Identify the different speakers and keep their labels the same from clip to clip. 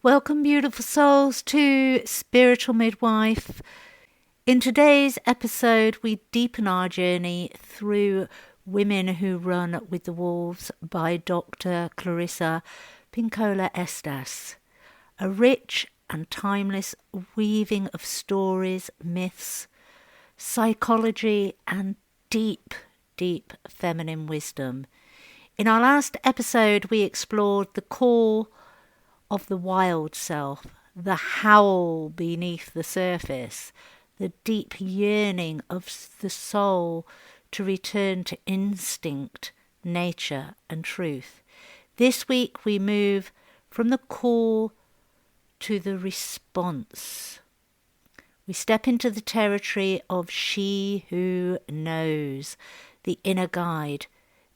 Speaker 1: Welcome, beautiful souls, to Spiritual Midwife. In today's episode, we deepen our journey through Women Who Run with the Wolves by Dr Clarissa Pinkola Estés. A rich and timeless weaving of stories, myths, psychology, and deep, deep feminine wisdom. In our last episode, we explored the call of the wild self, the howl beneath the surface, the deep yearning of the soul to return to instinct, nature, and truth. This week we move from the call to the response. We step into the territory of she who knows, the inner guide,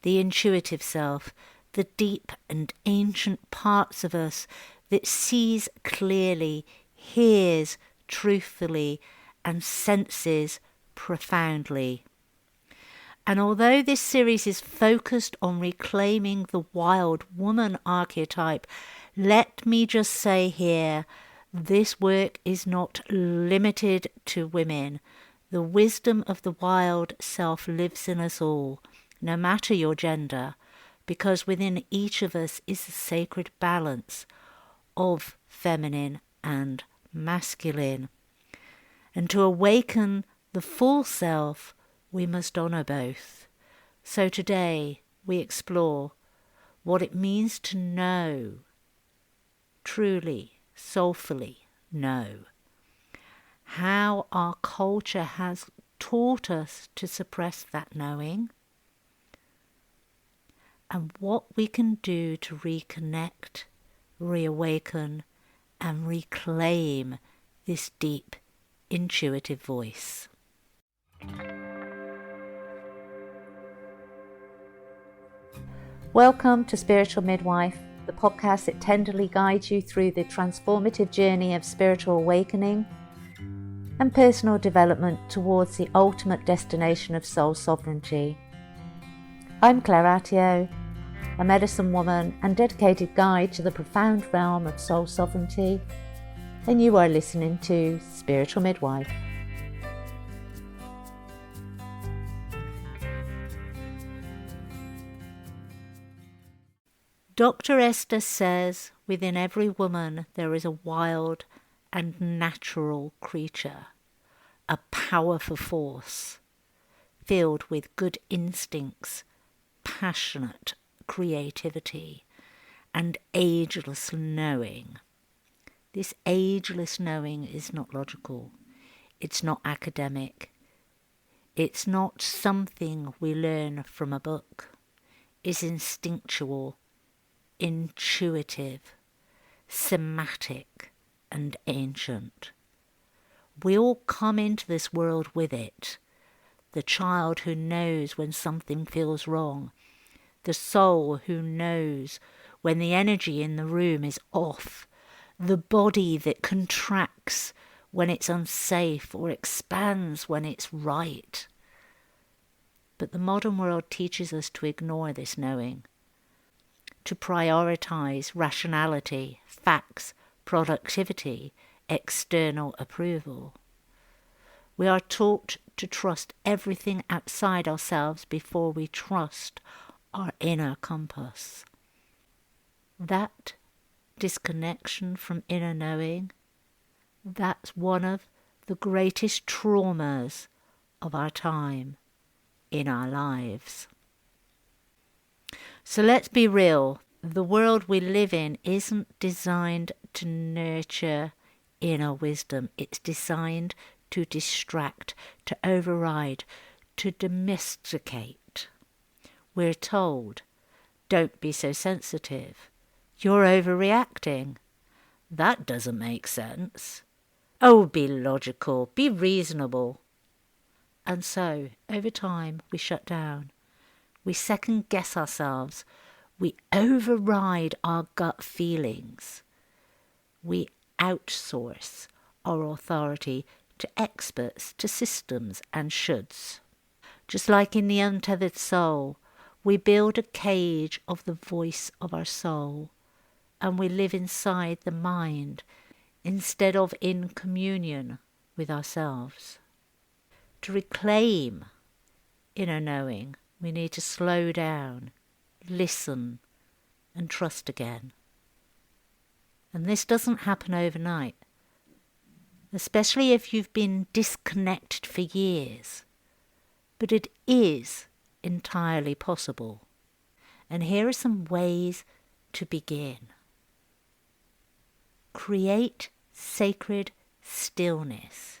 Speaker 1: the intuitive self, the deep and ancient parts of us that sees clearly, hears truthfully, and senses profoundly. And although this series is focused on reclaiming the wild woman archetype, let me just say here, this work is not limited to women. The wisdom of the wild self lives in us all, no matter your gender, because within each of us is a sacred balance of feminine and masculine. And to awaken the full self, we must honour both. So today we explore what it means to know, truly, soulfully know, how our culture has taught us to suppress that knowing, and what we can do to reconnect, reawaken, and reclaim this deep, intuitive voice. Welcome to Spiritual Midwife, the podcast that tenderly guides you through the transformative journey of spiritual awakening and personal development towards the ultimate destination of soul sovereignty. I'm Claratio, a medicine woman and dedicated guide to the profound realm of soul sovereignty, and you are listening to Spiritual Midwife. Dr. Estés says, within every woman there is a wild and natural creature, a powerful force, filled with good instincts, passionate creativity, and ageless knowing. This ageless knowing is not logical. It's not academic. It's not something we learn from a book. It's instinctual, intuitive, somatic, and ancient. We all come into this world with it. The child who knows when something feels wrong. The soul who knows when the energy in the room is off. The body that contracts when it's unsafe or expands when it's right. But the modern world teaches us to ignore this knowing, to prioritize rationality, facts, productivity, external approval. We are taught to trust everything outside ourselves before we trust our inner compass. That disconnection from inner knowing, that's one of the greatest traumas of our time in our lives. So let's be real, the world we live in isn't designed to nurture inner wisdom. It's designed to distract, to override, to domesticate. We're told, don't be so sensitive. You're overreacting. That doesn't make sense. Oh, be logical, be reasonable. And so, over time, we shut down. We second guess ourselves. We override our gut feelings. We outsource our authority to experts, to systems and shoulds. Just like in the untethered soul, we build a cage of the voice of our soul, and we live inside the mind instead of in communion with ourselves. To reclaim inner knowing, we need to slow down, listen, and trust again. And this doesn't happen overnight, especially if you've been disconnected for years. But it is entirely possible. And here are some ways to begin. Create sacred stillness.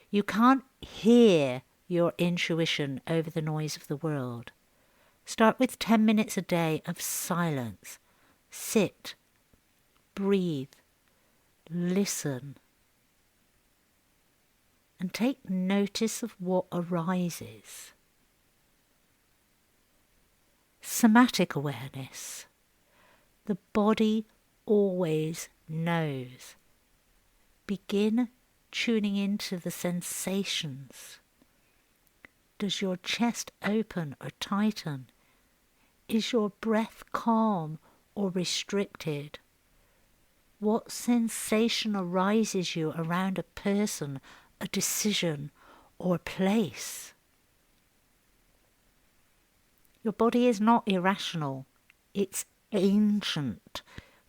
Speaker 1: You can't hear your intuition over the noise of the world. Start with 10 minutes a day of silence. Sit, breathe, listen, and take notice of what arises. Somatic awareness. The body always knows. Begin tuning into the sensations. Does your chest open or tighten? Is your breath calm or restricted? What sensation arises you around a person, a decision, or place? Your body is not irrational. It's ancient,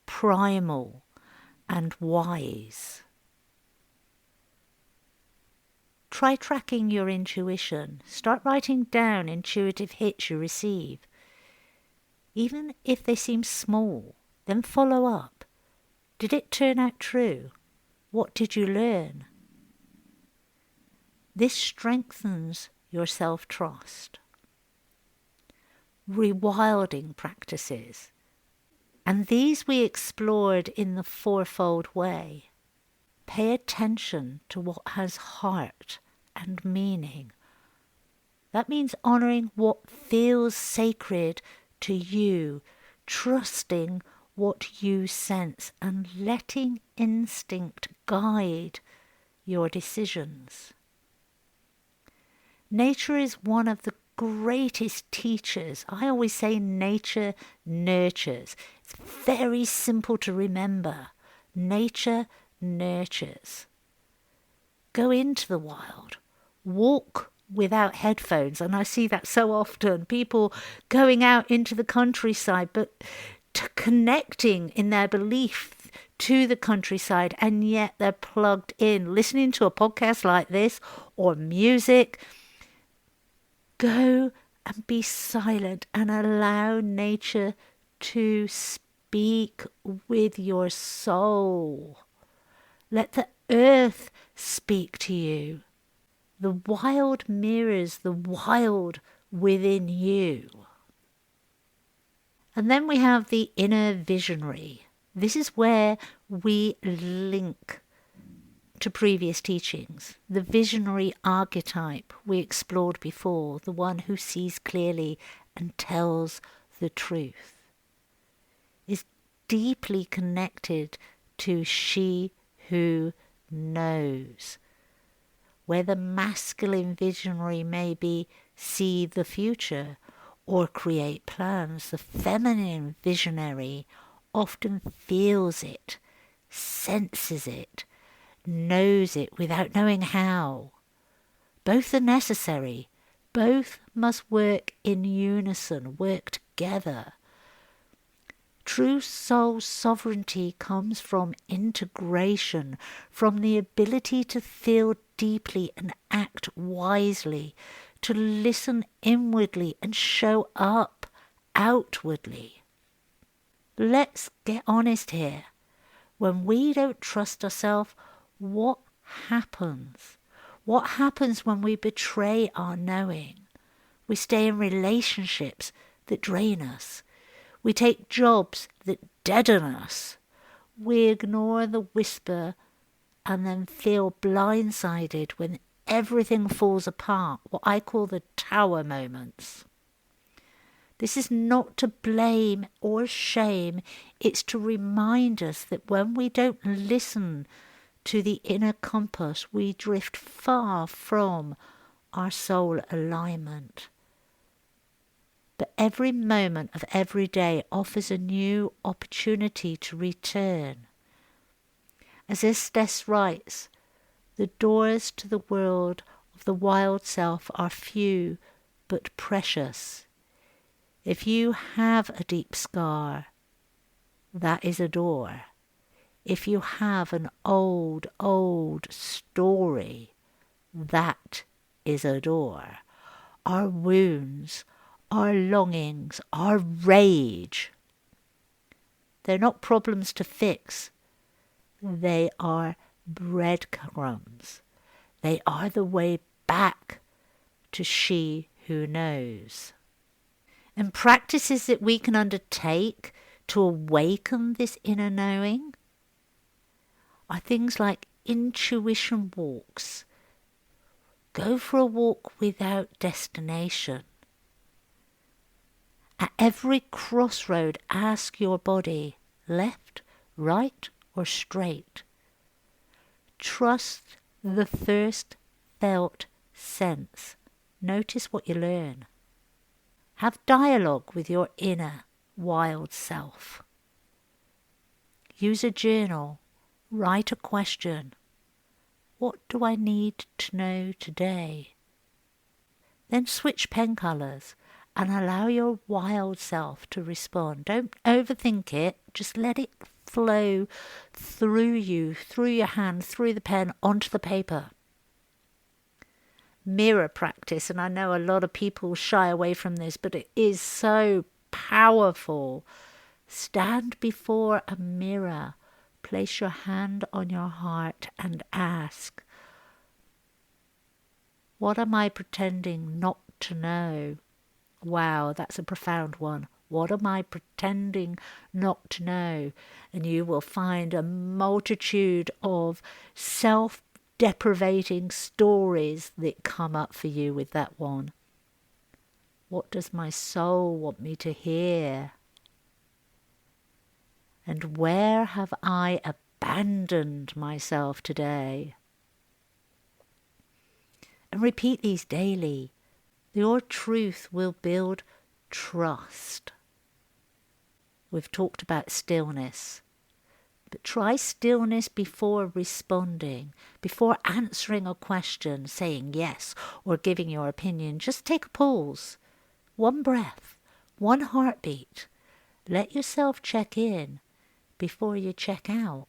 Speaker 1: primal, and wise. Try tracking your intuition. Start writing down intuitive hits you receive. Even if they seem small, then follow up. Did it turn out true? What did you learn? This strengthens your self-trust. Rewilding practices. And these we explored in the fourfold way. Pay attention to what has heart and meaning. That means honouring what feels sacred to you, trusting what you sense, and letting instinct guide your decisions. Nature is one of the greatest teachers. I always say nature nurtures. It's very simple to remember. Nature nurtures. Go into the wild. Walk without headphones. And I see that so often. People going out into the countryside, but connecting in their belief to the countryside, and yet they're plugged in, listening to a podcast like this or music. Go and be silent and allow nature to speak with your soul. Let the earth speak to you. The wild mirrors the wild within you. And then we have the inner visionary. This is where we link to previous teachings. The visionary archetype we explored before, the one who sees clearly and tells the truth, is deeply connected to she who knows. Where the masculine visionary maybe see the future or create plans, the feminine visionary often feels it, senses it, knows it without knowing how. Both are necessary. Both must work in unison, work together. True soul sovereignty comes from integration, from the ability to feel deeply and act wisely, to listen inwardly and show up outwardly. Let's get honest here. When we don't trust ourselves, what happens? What happens when we betray our knowing? We stay in relationships that drain us. We take jobs that deaden us. We ignore the whisper and then feel blindsided when everything falls apart, what I call the tower moments. This is not to blame or shame, it's to remind us that when we don't listen to the inner compass, we drift far from our soul alignment. but every moment of every day offers a new opportunity to return. As Estés writes, the doors to the world of the wild self are few but precious. If you have a deep scar, that is a door. If you have an old story, that is a door. Our wounds, our longings, our rage, they're not problems to fix. They are breadcrumbs. They are the way back to she who knows. And practices that we can undertake to awaken this inner knowing are things like intuition walks. Go for a walk without destination. At every crossroad, ask your body, left, right, or straight. Trust the first felt sense. Notice what you learn. Have dialogue with your inner wild self. Use a journal. Write a question. What do I need to know today? Then switch pen colours and allow your wild self to respond. Don't overthink it. Just let it flow through you, through your hand, through the pen, onto the paper. Mirror practice, and I know a lot of people shy away from this, but it is so powerful. Stand before a mirror. Place your hand on your heart and ask, what am I pretending not to know? Wow, that's a profound one. What am I pretending not to know? And you will find a multitude of self-deprivating stories that come up for you with that one. What does my soul want me to hear? And where have I abandoned myself today? And repeat these daily. Your truth will build trust. We've talked about stillness. But try stillness before responding, before answering a question, saying yes, or giving your opinion. Just take a pause. One breath, one heartbeat. Let yourself check in before you check out.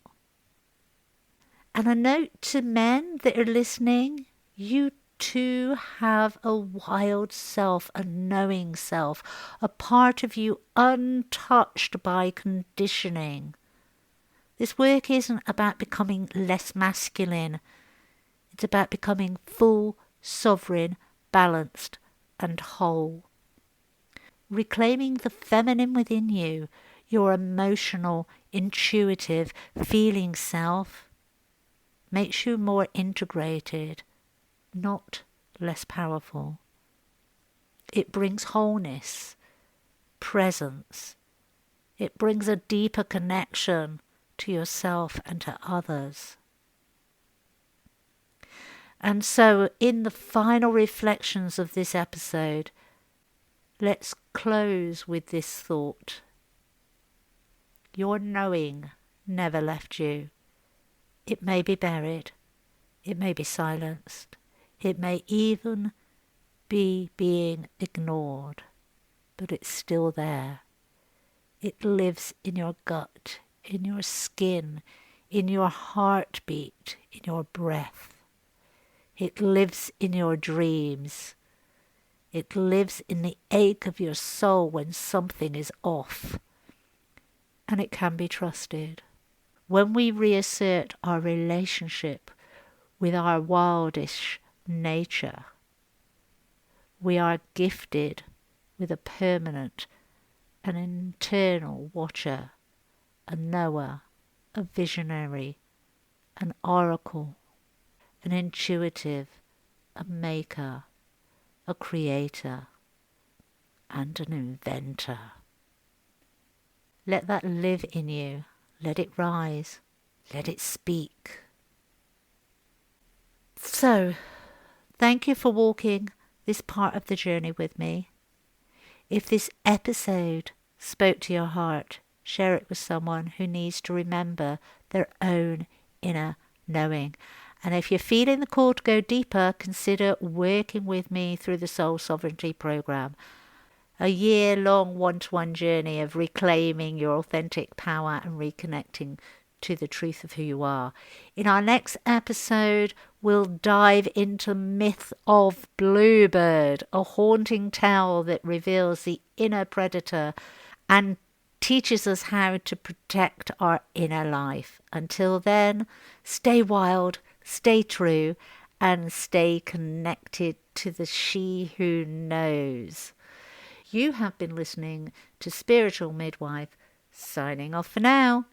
Speaker 1: And a note to men that are listening, you too have a wild self, a knowing self, a part of you untouched by conditioning. This work isn't about becoming less masculine. It's about becoming full, sovereign, balanced, and whole. Reclaiming the feminine within you, your emotional, intuitive, feeling self, makes you more integrated, not less powerful. It brings wholeness, presence. It brings a deeper connection to yourself and to others. And so in the final reflections of this episode, let's close with this thought. Your knowing never left you. It may be buried. It may be silenced. It may even be being ignored, but it's still there. It lives in your gut, in your skin, in your heartbeat, in your breath. It lives in your dreams. It lives in the ache of your soul when something is off. And it can be trusted. When we reassert our relationship with our wildish nature, we are gifted with a permanent, an internal watcher, a knower, a visionary, an oracle, an intuitive, a maker, a creator, and an inventor. Let that live in you. Let it rise. Let it speak. So, thank you for walking this part of the journey with me. If this episode spoke to your heart, share it with someone who needs to remember their own inner knowing. And if you're feeling the call to go deeper, consider working with me through the Soul Sovereignty Program. A year-long one-to-one journey of reclaiming your authentic power and reconnecting to the truth of who you are. In our next episode, we'll dive into myth of Bluebird, a haunting tale that reveals the inner predator and teaches us how to protect our inner life. Until then, stay wild, stay true, and stay connected to the she who knows. You have been listening to Spiritual Midwife, signing off for now.